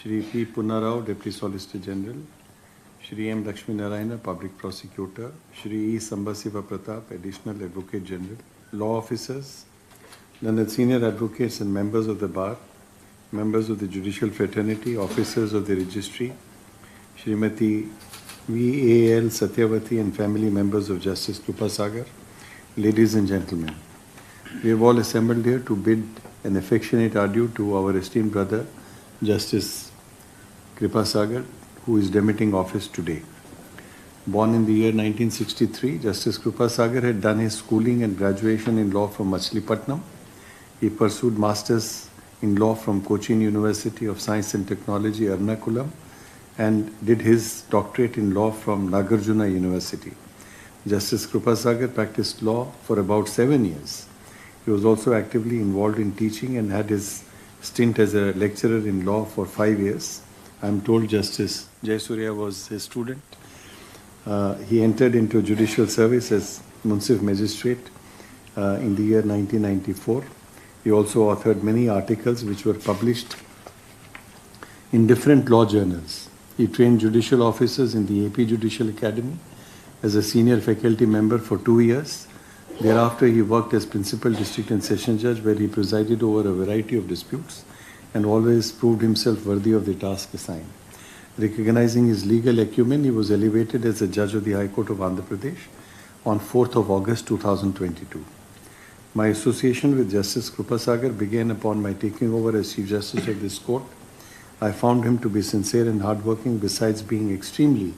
Shri P. Punarao, Deputy Solicitor General, Shri M. Lakshmi Narayana, Public Prosecutor, Shri E. Sambasiva Pratap, Additional Advocate General, law officers, learned senior advocates and members of the bar, members of the judicial fraternity, officers of the registry, Srimati V.A.L. Satyavati and family members of Justice Krupa Sagar, ladies and gentlemen. We have all assembled here to bid an affectionate adieu to our esteemed brother, Justice Krupa Sagar, who is demitting office today. Born in the year 1963, Justice Krupa Sagar had done his schooling and graduation in law from Machilipatnam. He pursued masters in law from Cochin University of Science and Technology, Ernakulam, and did his doctorate in law from Nagarjuna University. Justice Krupa Sagar practiced law for about 7 years. He was also actively involved in teaching and had his stint as a lecturer in law for 5 years. I am told Justice Jayasuriya was his student. He entered into judicial service as Munsif Magistrate in the year 1994. He also authored many articles which were published in different law journals. He trained judicial officers in the AP Judicial Academy as a senior faculty member for 2 years. Thereafter, he worked as Principal District and Session Judge, where he presided over a variety of disputes and always proved himself worthy of the task assigned. Recognizing his legal acumen, he was elevated as a Judge of the High Court of Andhra Pradesh on 4th of August 2022. My association with Justice Krupa Sagar began upon my taking over as Chief Justice of this court. I found him to be sincere and hardworking, besides being extremely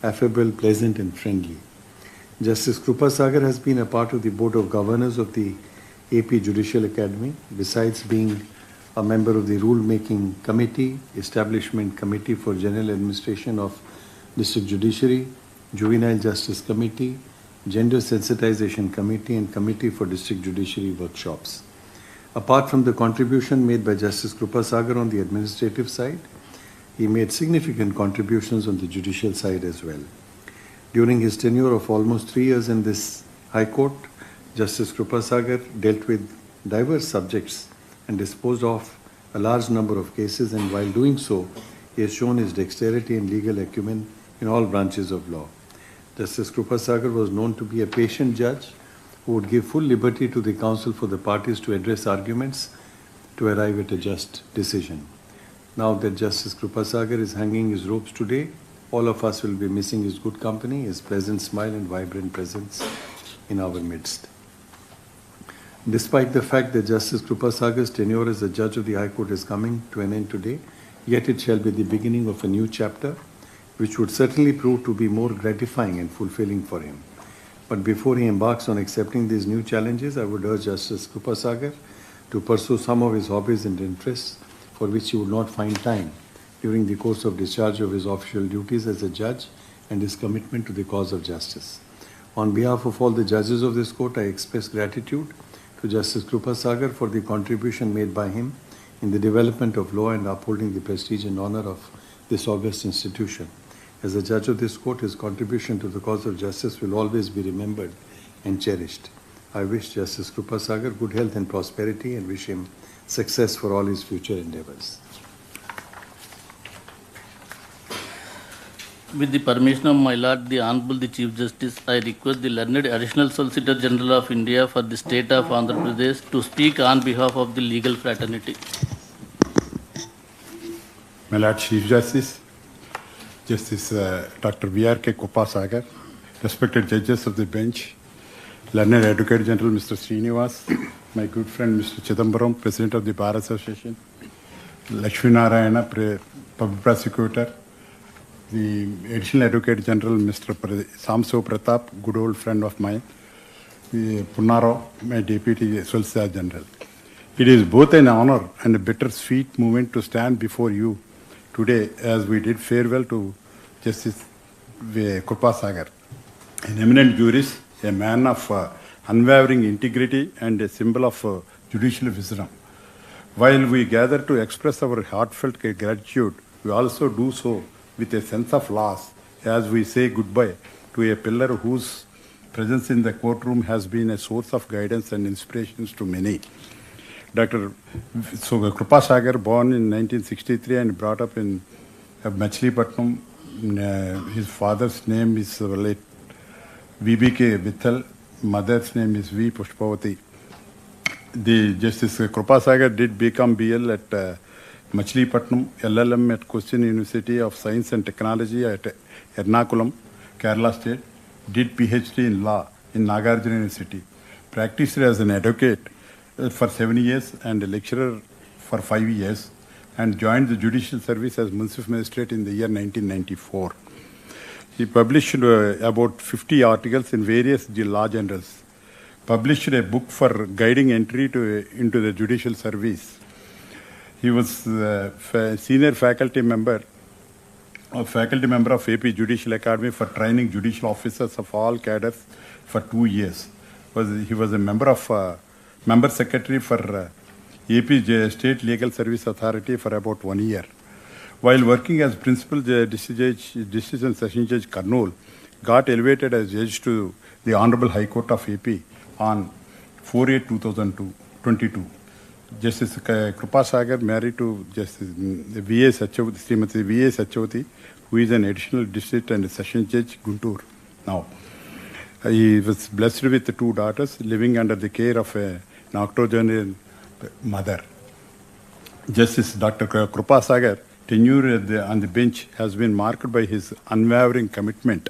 affable, pleasant and friendly. Justice Krupa Sagar has been a part of the Board of Governors of the AP Judicial Academy, besides being a member of the Rule-Making Committee, Establishment Committee for General Administration of District Judiciary, Juvenile Justice Committee, Gender Sensitization Committee and Committee for District Judiciary Workshops. Apart from the contribution made by Justice Krupa Sagar on the administrative side, he made significant contributions on the judicial side as well. During his tenure of almost 3 years in this High Court, Justice Krupa Sagar dealt with diverse subjects and disposed of a large number of cases, and while doing so, he has shown his dexterity and legal acumen in all branches of law. Justice Krupa Sagar was known to be a patient judge who would give full liberty to the counsel for the parties to address arguments to arrive at a just decision. Now that Justice Krupa Sagar is hanging his robes today, all of us will be missing his good company, his pleasant smile and vibrant presence in our midst. Despite the fact that Justice Krupa Sagar's tenure as a judge of the High Court is coming to an end today, yet it shall be the beginning of a new chapter, which would certainly prove to be more gratifying and fulfilling for him. But before he embarks on accepting these new challenges, I would urge Justice Krupa Sagar to pursue some of his hobbies and interests for which he would not find time during the course of discharge of his official duties as a judge and his commitment to the cause of justice. On behalf of all the judges of this court, I express gratitude to Justice Krupa Sagar for the contribution made by him in the development of law and upholding the prestige and honor of this august institution. As a judge of this court, his contribution to the cause of justice will always be remembered and cherished. I wish Justice Krupa Sagar good health and prosperity and wish him success for all his future endeavors. With the permission of my Lord, the Honorable the Chief Justice, I request the learned Additional Solicitor General of India for the State of Andhra Pradesh to speak on behalf of the legal fraternity. My Lord Chief Justice, Justice Dr. V.R.K. Kupasaga, respected judges of the bench, learned Advocate General Mr. Srinivas, my good friend Mr. Chidambaram, President of the Bar Association, Lakshmi Narayana, Public Prosecutor, the Additional Advocate General Mr. Samso Pratap, good old friend of mine, the Punaro, my Deputy Solicitor General. It is both an honor and a bittersweet moment to stand before you today as we did farewell to Justice Krupa Sagar, an eminent jurist, a man of unwavering integrity and a symbol of judicial wisdom. While we gather to express our heartfelt gratitude, we also do so with a sense of loss as we say goodbye to a pillar whose presence in the courtroom has been a source of guidance and inspirations to many. Dr. Krupa Sagar, born in 1963 and brought up in Machilipatnam. His father's name is late V.R.K. Vittal, mother's name is V. Pushpavati. The Justice Krupa Sagar did become BL at Machilipatnam, LLM at Cochin University of Science and Technology at Ernakulam, Kerala State, did PhD in law in Nagarjuna University, practiced as an advocate for 7 years and a lecturer for 5 years, and joined the judicial service as municipal magistrate in the year 1994. He published about 50 articles in various law journals, published a book for guiding entry into the judicial service. He was senior faculty member of AP Judicial Academy for training judicial officers of all cadres for 2 years. He was a member secretary for AP State Legal Service Authority for about 1 year. While working as principal District and Session Judge Kurnool, got elevated as judge to the Honorable High Court of AP on 4/8/2022. Justice Krupa Sagar married to Justice V.A. Srimati V.A. Sachavati, who is an additional district and session judge, Guntur. Now, he was blessed with 2 daughters living under the care of an octogenarian mother. Justice Dr. Krupa Sagar, tenure on the bench has been marked by his unwavering commitment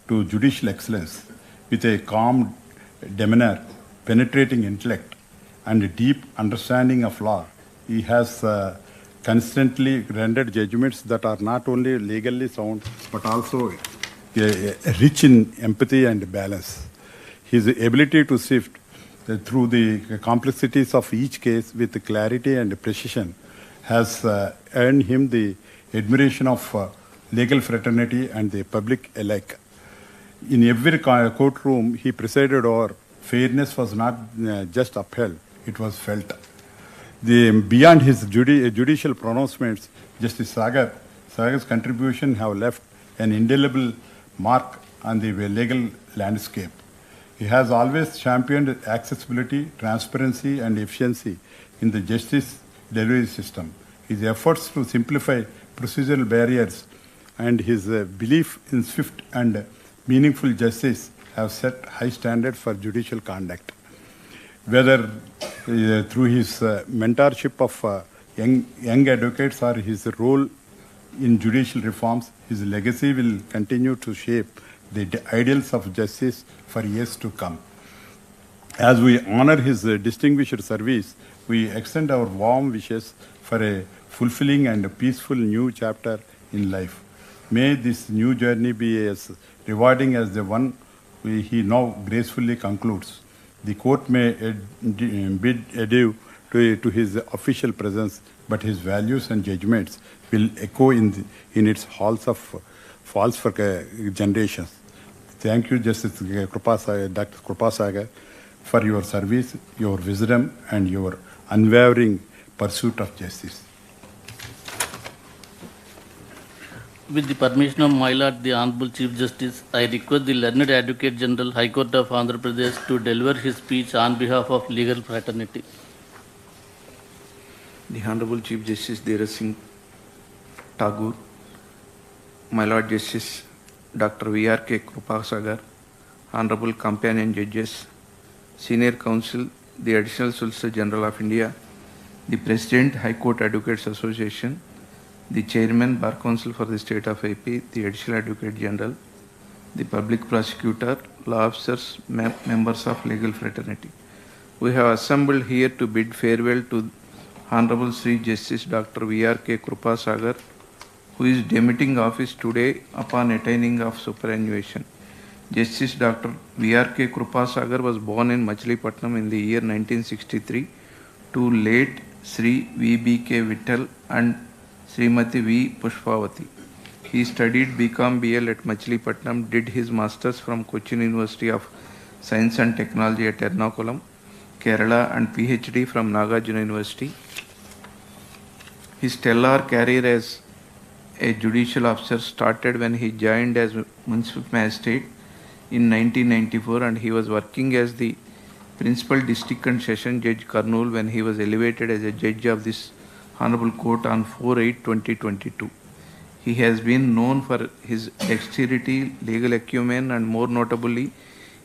to judicial excellence with a calm demeanor, penetrating intellect, and a deep understanding of law. He has constantly rendered judgments that are not only legally sound but also rich in empathy and balance. His ability to sift through the complexities of each case with clarity and precision has earned him the admiration of legal fraternity and the public alike. In every courtroom he presided over, fairness was not just upheld, it was felt. Beyond his judicial pronouncements, Justice Sagar's contribution have left an indelible mark on the legal landscape. He has always championed accessibility, transparency, and efficiency in the justice delivery system. His efforts to simplify procedural barriers and his belief in swift and meaningful justice have set high standards for judicial conduct. Whether through his mentorship of young advocates or his role in judicial reforms, his legacy will continue to shape the ideals of justice for years to come. As we honor his distinguished service, we extend our warm wishes for a fulfilling and peaceful new chapter in life. May this new journey be as rewarding as the one he now gracefully concludes. The court may bid adieu to his official presence, but his values and judgments will echo in its halls for generations. Thank you, Justice Dr. Krupa Sagar, for your service, your wisdom, and your unwavering pursuit of justice. With the permission of my Lord, the Honorable Chief Justice, I request the Learned Advocate General, High Court of Andhra Pradesh, to deliver his speech on behalf of legal fraternity. The Honorable Chief Justice Dheeraj Singh Tagore, my Lord Justice Dr. V.R.K. Kupasaga, Honorable Companion Judges, Senior Counsel, the Additional Solicitor General of India, the President, High Court Advocates Association, the Chairman, Bar Council for the State of AP, the Additional Advocate General, the Public Prosecutor, law officers, members of legal fraternity. We have assembled here to bid farewell to Honorable Sri Justice Dr. V.R.K. Krupa Sagar, who is demitting office today upon attaining of superannuation. Justice Dr. V.R.K. Krupa Sagar was born in Machilipatnam in the year 1963 to late Sri V.B.K. Vittal and Srimati V. Pushpavati. He studied B.Com BL at Machilipatnam, did his masters from Cochin University of Science and Technology at Ernakulam, Kerala, and PhD from Nagarjuna University. His stellar career as a judicial officer started when he joined as municipal magistrate in 1994, and he was working as the Principal District and Session Judge Kurnool when he was elevated as a judge of this Honorable Court on 4/8/2022. He has been known for his dexterity, legal acumen, and more notably,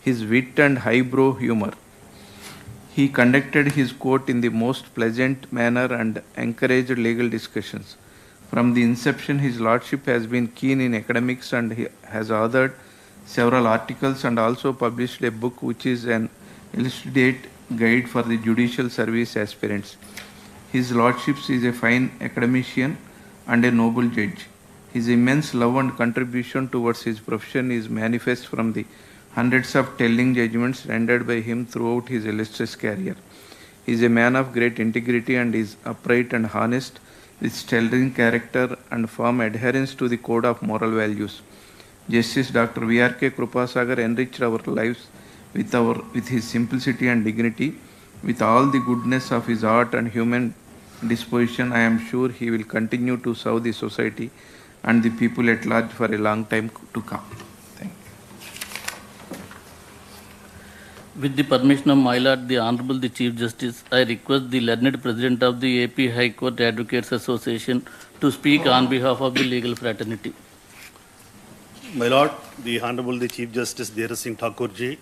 his wit and highbrow humor. He conducted his court in the most pleasant manner and encouraged legal discussions. From the inception, his lordship has been keen in academics and he has authored several articles and also published a book which is an illustrated guide for the judicial service aspirants. His lordship is a fine academician and a noble judge. His immense love and contribution towards his profession is manifest from the hundreds of telling judgments rendered by him throughout his illustrious career. He is a man of great integrity and is upright and honest, with sterling character and firm adherence to the code of moral values. Justice Dr. V.R.K. Krupa Sagar enriched our lives with his simplicity and dignity. With all the goodness of his art and human disposition, I am sure he will continue to serve the society and the people at large for a long time to come. Thank you. With the permission of my Lord, the Honorable the Chief Justice, I request the learned President of the AP High Court Advocates Association to speak on behalf of the legal fraternity. My Lord, the Honorable the Chief Justice Dheera Singh Thakurji,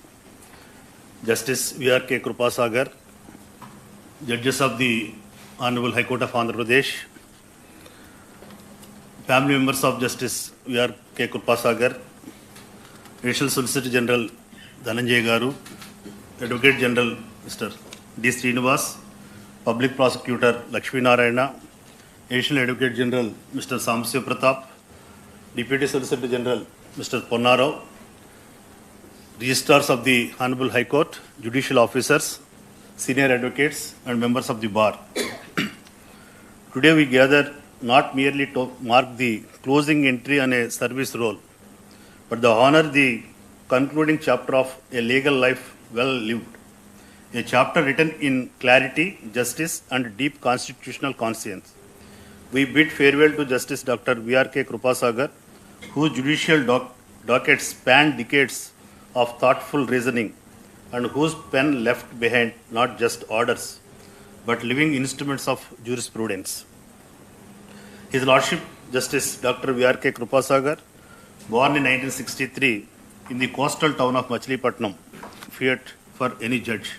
Justice V.R.K. Krupa Sagar, Judges of the Honorable High Court of Andhra Pradesh, family members of Justice V.R.K. Krupa Sagar, Additional Solicitor General Dhananjay Garu, Advocate General Mr. D. Srinivas, Public Prosecutor Lakshmi Narayana, Additional Advocate General Mr. Samsya Pratap, Deputy Solicitor General Mr. Ponnarao, Registrars of the Honorable High Court, Judicial Officers, Senior Advocates and Members of the Bar. Today we gather not merely to mark the closing entry on a service role, but to honor the concluding chapter of a legal life well lived. A chapter written in clarity, justice and deep constitutional conscience. We bid farewell to Justice Dr. V.R.K. Krupa Sagar, whose judicial docket spanned decades of thoughtful reasoning and whose pen left behind not just orders, but living instruments of jurisprudence. His Lordship Justice Dr. V.R.K. Krupa Sagar, born in 1963 in the coastal town of Machilipatnam, fit for any judge.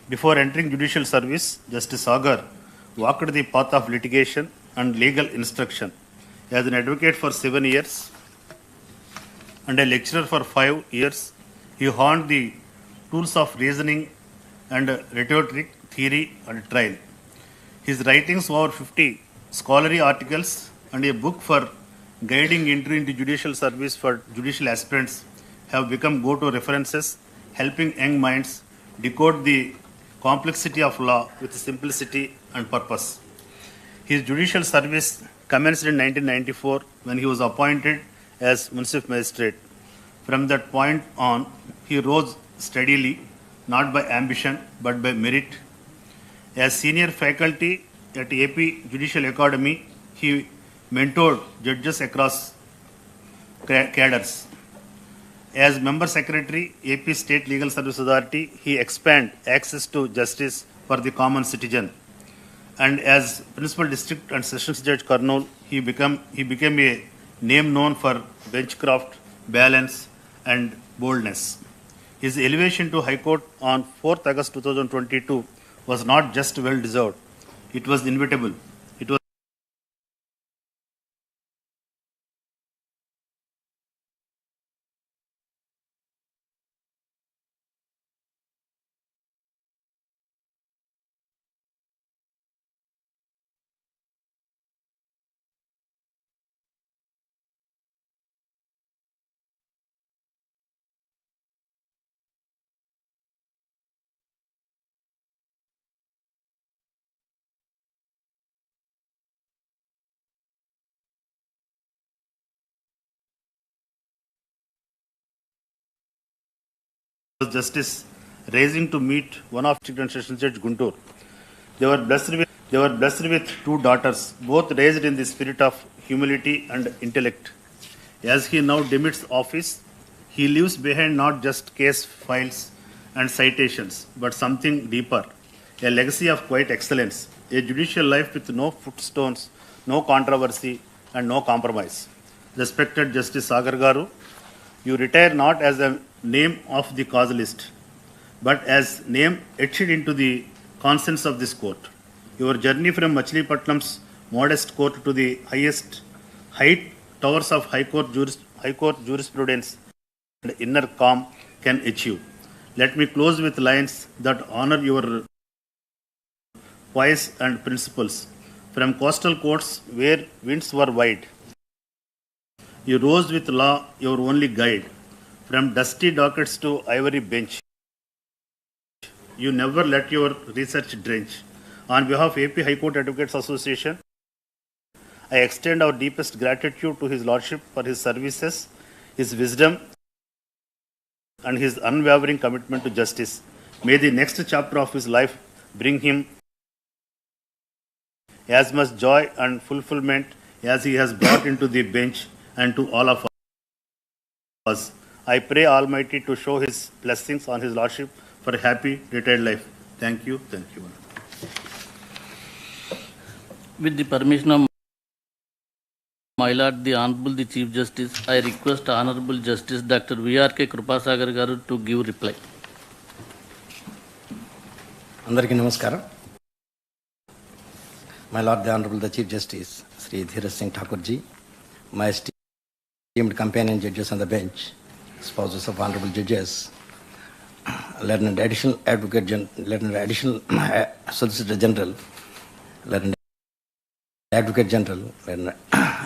Before entering judicial service, Justice Sagar walked the path of litigation and legal instruction. As an advocate for 7 years and a lecturer for 5 years, he honed the tools of reasoning and rhetoric, theory and trial. His writings, over 50 scholarly articles and a book for guiding entry into judicial service for judicial aspirants, have become go-to references, helping young minds decode the complexity of law with simplicity and purpose. His judicial service commenced in 1994 when he was appointed as municipal magistrate. From that point on, he rose steadily, not by ambition but by merit. As senior faculty at AP Judicial Academy, he mentored judges across cadres. As member secretary, AP State Legal Service Authority, he expanded access to justice for the common citizen. And as principal district and sessions judge Kurnool, he became a name known for benchcraft, balance, and boldness. His elevation to High Court on 4th August 2022 was not just well deserved; it was inevitable. It was justice raising to meet one of District and Sessions Judge Guntur. They were blessed with 2 daughters, both raised in the spirit of humility and intellect. As he now demits office, he leaves behind not just case files and citations, but something deeper, a legacy of quiet excellence, a judicial life with no footstones, no controversy, and no compromise. Respected Justice Sagar Garu, you retire not as a name of the casualist, but as name etched into the conscience of this court. Your journey from Machilipatnam's modest court to the height towers of High Court jurisprudence and inner calm can achieve. Let me close with lines that honor your poise and principles. From coastal courts where winds were wide, you rose with law your only guide. From dusty dockets to ivory bench, you never let your research drench. On behalf of AP High Court Advocates Association, I extend our deepest gratitude to His Lordship for his services, his wisdom, and his unwavering commitment to justice. May the next chapter of his life bring him as much joy and fulfillment as he has brought into the bench and to all of us. I pray Almighty to show his blessings on his Lordship for a happy retired life. Thank you. Thank you. With the permission of my Lord, the Honorable the Chief Justice, I request Honorable Justice Dr. V.R.K. Krupa Sagar garu to give reply. Andariki namaskaram. My Lord, the Honorable the Chief Justice, Sri Dheeraj Singh Thakurji, my esteemed companion judges on the bench, spouses of Honorable Judges, learned Additional Solicitor General, learned Advocate General, learned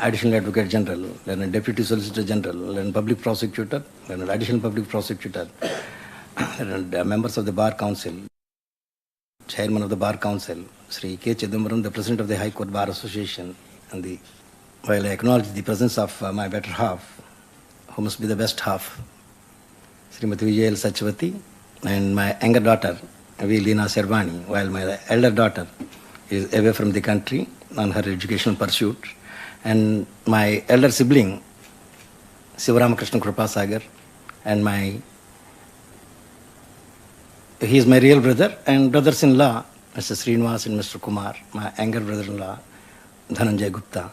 Additional Advocate General, learned Deputy Solicitor General, learned Public Prosecutor, learned Additional Public Prosecutor, learned members of the Bar Council, Chairman of the Bar Council, Sri K. Chidambaram, the President of the High Court Bar Association, and while I acknowledge the presence of my better half, who must be the best half, Srimati Vijayal Sachvati, and my younger daughter, V. Leena Servani, while my elder daughter is away from the country on her educational pursuit, and my elder sibling, Sivaramakrishna Krupa Sagar, and he is my real brother, and brothers-in-law, Mr. Srinivas and Mr. Kumar, my younger brother-in-law, Dhananjay Gupta,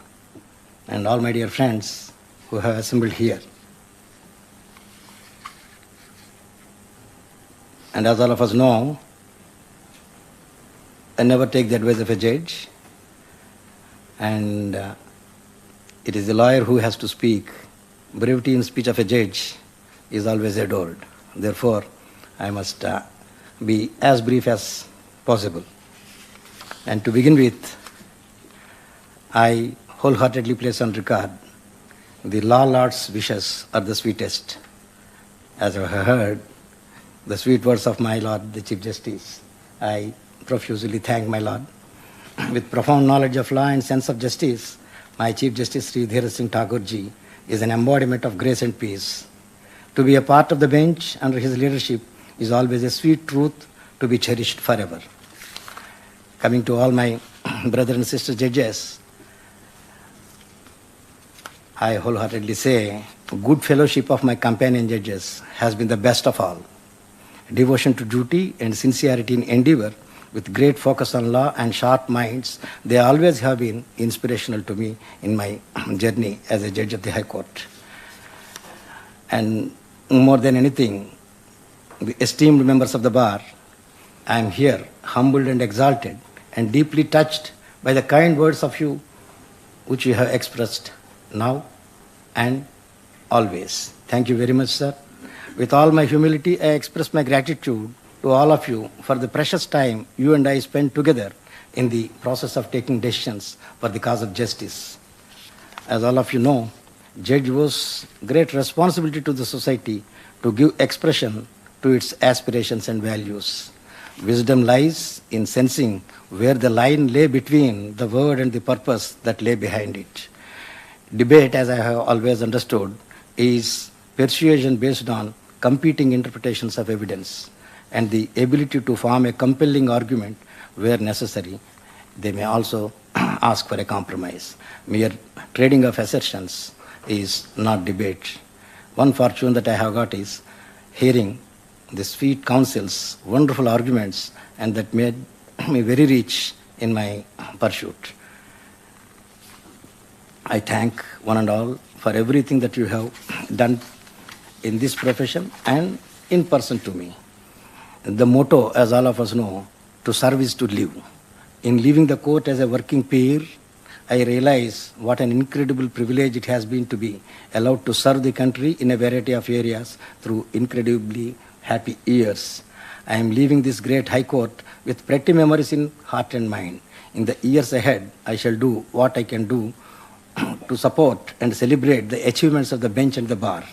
and all my dear friends who have assembled here. And as all of us know, I never take the advice of a judge, and it is the lawyer who has to speak. Brevity in speech of a judge is always adored. Therefore, I must be as brief as possible. And to begin with, I wholeheartedly place on record the law lord's wishes are the sweetest. As I have heard the sweet words of my Lord, the Chief Justice, I profusely thank my Lord. With profound knowledge of law and sense of justice, my Chief Justice Sri Dheeraj Singh Thakurji is an embodiment of grace and peace. To be a part of the bench under his leadership is always a sweet truth to be cherished forever. Coming to all my brother and sister judges, I wholeheartedly say, good fellowship of my companion judges has been the best of all. Devotion to duty and sincerity in endeavor with great focus on law and sharp minds, they always have been inspirational to me in my journey as a judge of the High Court. And more than anything, the esteemed members of the bar, I am here humbled and exalted and deeply touched by the kind words of you which you have expressed now and always. Thank you very much, sir. With all my humility, I express my gratitude to all of you for the precious time you and I spent together in the process of taking decisions for the cause of justice. As all of you know, judge owes great responsibility to the society to give expression to its aspirations and values. Wisdom lies in sensing where the line lay between the word and the purpose that lay behind it. Debate, as I have always understood, is persuasion based on competing interpretations of evidence and the ability to form a compelling argument where necessary. They may also ask for a compromise. Mere trading of assertions is not debate. One fortune that I have got is hearing the sweet counsels, wonderful arguments, and that made me very rich in my pursuit. I thank one and all for everything that you have done in this profession and in person to me. The motto, as all of us know, to serve is to live. In leaving the court as a working peer, I realize what an incredible privilege it has been to be allowed to serve the country in a variety of areas through incredibly happy years. I am leaving this great High Court with pretty memories in heart and mind. In the years ahead, I shall do what I can do to support and celebrate the achievements of the bench and the bar.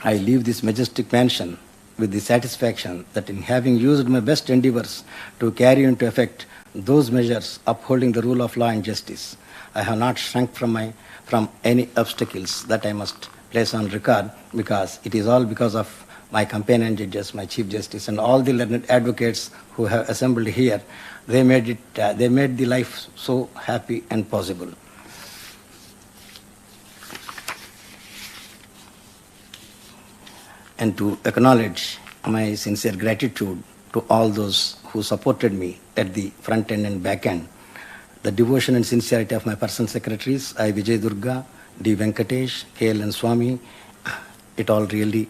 I leave this majestic mansion with the satisfaction that in having used my best endeavors to carry into effect those measures upholding the rule of law and justice, I have not shrunk from any obstacles that I must place on record, because it is all because of my companion judges, my Chief Justice, and all the learned advocates who have assembled here. They made the life so happy and possible. And to acknowledge my sincere gratitude to all those who supported me at the front end and back end. The devotion and sincerity of my personal secretaries, I. Vijay Durga, D. Venkatesh, K.L.N. Swami, it all really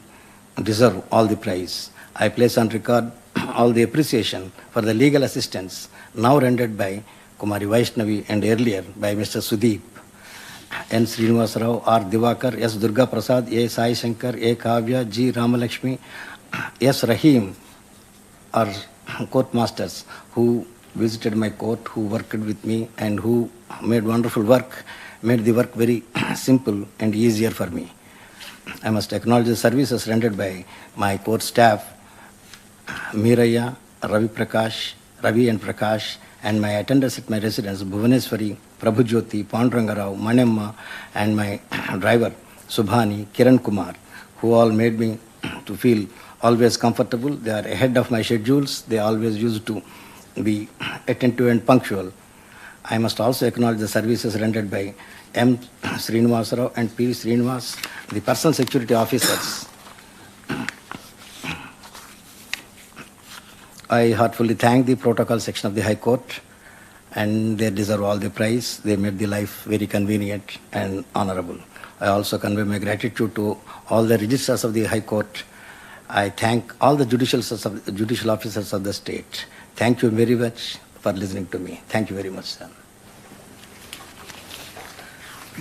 deserve all the praise. I place on record all the appreciation for the legal assistance now rendered by Kumari Vaishnavi and earlier by Mr. Sudeep, N. Srinivasa Rao, R. Divakar, S. Durga Prasad, A. Sai Shankar, A. Kavya, G. Ramalakshmi, S. Rahim, are court masters who visited my court, who worked with me, and who made wonderful work, made the work very simple and easier for me. I must acknowledge the services rendered by my court staff, Meeraya, Ravi and Prakash, and my attendants at my residence, Bhuvaneswari, Prabhujyoti, Pandurangarao, Manemma, and my driver, Subhani, Kiran Kumar, who all made me to feel always comfortable. They are ahead of my schedules. They always used to be attentive and punctual. I must also acknowledge the services rendered by M. Srinivasa Rao and P. Srinivas, the personal security officers. I heartfully thank the protocol section of the High Court, and they deserve all the praise. They made the life very convenient and honorable. I also convey my gratitude to all the registrars of the High Court. I thank all the judicial officers of the state. Thank you very much for listening to me. Thank you very much, sir.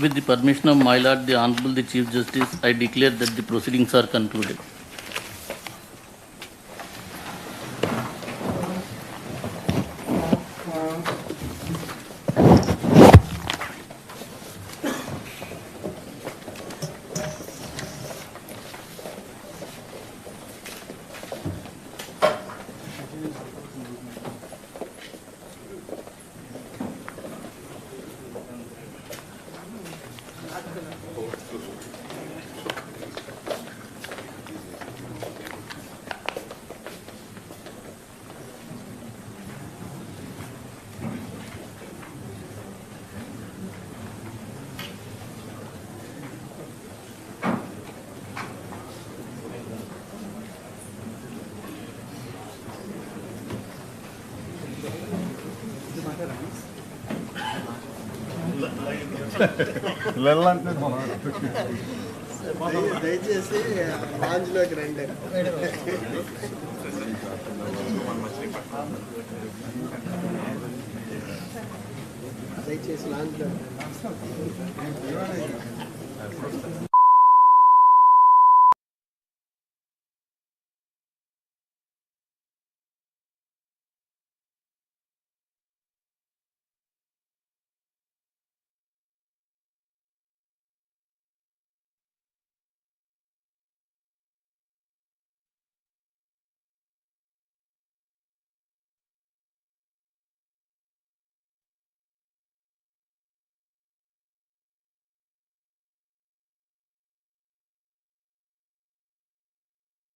With the permission of my Lord, the Honorable the Chief Justice, I declare that the proceedings are concluded. దయచేసి లాంజ్లోకి రండి. దయచేసి లాంజ్లో